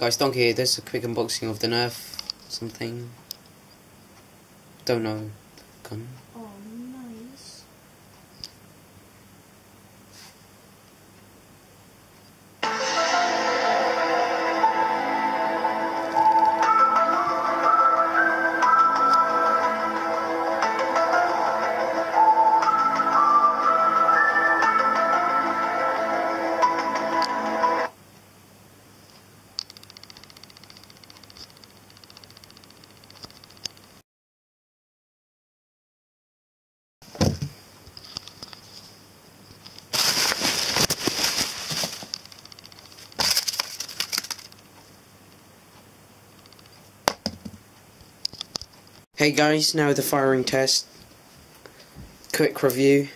Guys, Donkey here. This is a quick unboxing of the Nerf something. Don't know. Gun. Oh, nice. Hey guys, now the firing test. Quick review.